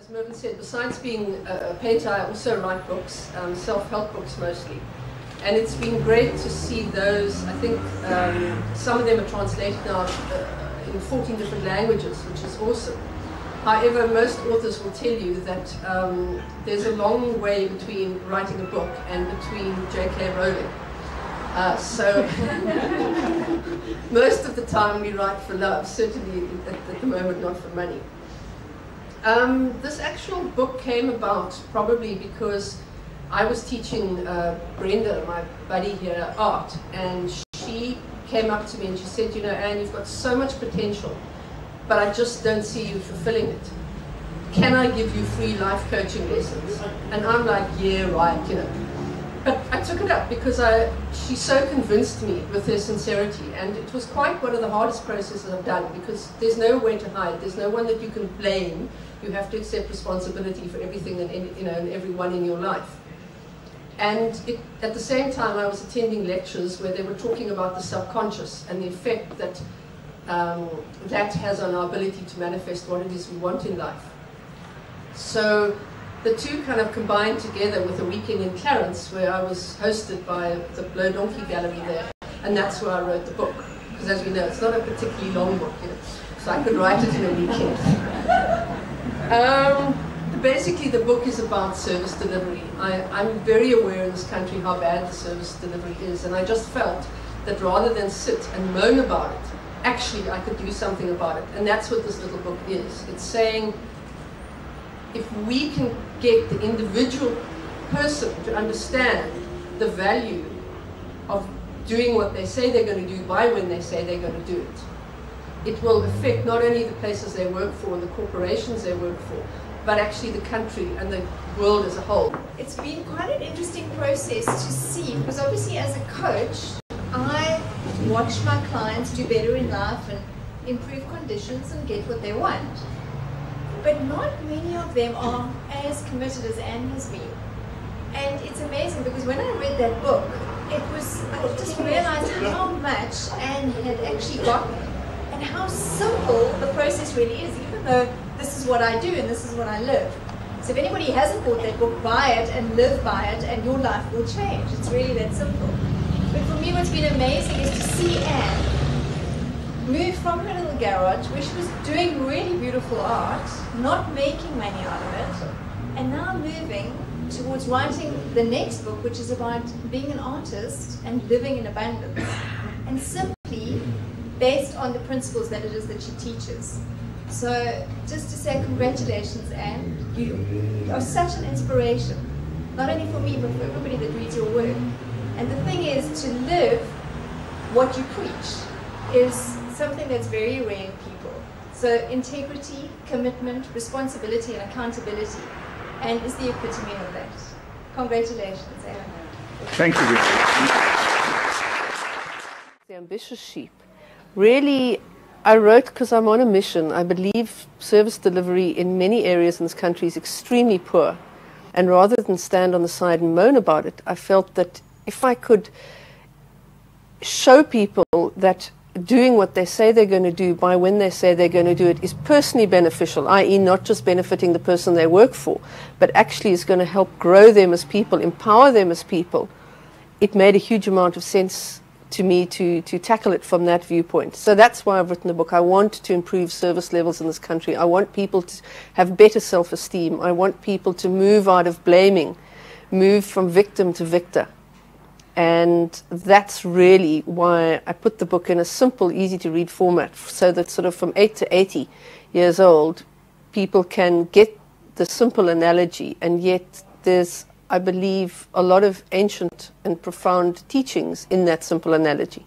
as Mervyn said, besides being a painter, I also write books, self-help books mostly. And it's been great to see those. I think some of them are translated now in 14 different languages, which is awesome. However, most authors will tell you that there's a long way between writing a book and between J.K. Rowling. So most of the time we write for love, certainly at the moment not for money. This actual book came about probably because I was teaching Brenda, my buddy here, art, and she came up to me and she said, you know, Anne, you've got so much potential, but I just don't see you fulfilling it. Can I give you free life coaching lessons? And I'm like, yeah, right, you know. But I took it up because she so convinced me with her sincerity, and it was quite one of the hardest processes I've done, because there's no way to hide, there's no one that you can blame. You have to accept responsibility for everything and, you know, and everyone in your life. And at the same time, I was attending lectures where they were talking about the subconscious and the effect that that has on our ability to manifest what it is we want in life. So the two kind of combined together with a weekend in Clarence, where I was hosted by the Blow Donkey Gallery there, and that's where I wrote the book. Because as we know, it's not a particularly long book, you know, so I could write it in a weekend. Basically, the book is about service delivery. I'm very aware in this country how bad the service delivery is, and I just felt that rather than sit and moan about it, actually I could do something about it. And that's what this little book is. It's saying, if we can get the individual person to understand the value of doing what they say they're going to do by when they say they're going to do it, it will affect not only the places they work for and the corporations they work for, but actually the country and the world as a whole. It's been quite an interesting process to see, because obviously as a coach, I watch my clients do better in life and improve conditions and get what they want. But not many of them are as committed as Anne has been. And it's amazing, because when I read that book, I just realized how much Anne had actually gotten and how simple the process really is, even though this is what I do and this is what I live. So if anybody hasn't bought that book, buy it and live by it, and your life will change. It's really that simple. But for me, what's been amazing is to see Anne move from her little garage, where she was doing really beautiful art, not making money out of it, and now moving towards writing the next book, which is about being an artist and living in abundance, and simply based on the principles that it is that she teaches. So just to say congratulations, Anne. You are such an inspiration, not only for me, but for everybody that reads your work. And the thing is, to live what you preach is something that's very rare in people. So integrity, commitment, responsibility, and accountability, and is the epitome of that. Congratulations, Anne. Thank you. The Ambitious Sheep. Really, I wrote because I'm on a mission. I believe service delivery in many areas in this country is extremely poor. And rather than stand on the side and moan about it, I felt that if I could show people that doing what they say they're going to do by when they say they're going to do it is personally beneficial, i.e. not just benefiting the person they work for, but actually is going to help grow them as people, empower them as people, it made a huge amount of sense to me to tackle it from that viewpoint. So that's why I've written the book. I want to improve service levels in this country. I want people to have better self-esteem. I want people to move out of blaming, move from victim to victor. And that's really why I put the book in a simple, easy-to-read format, so that sort of from 8 to 80 years old, people can get the simple analogy, and yet there's, I believe, a lot of ancient and profound teachings in that simple analogy.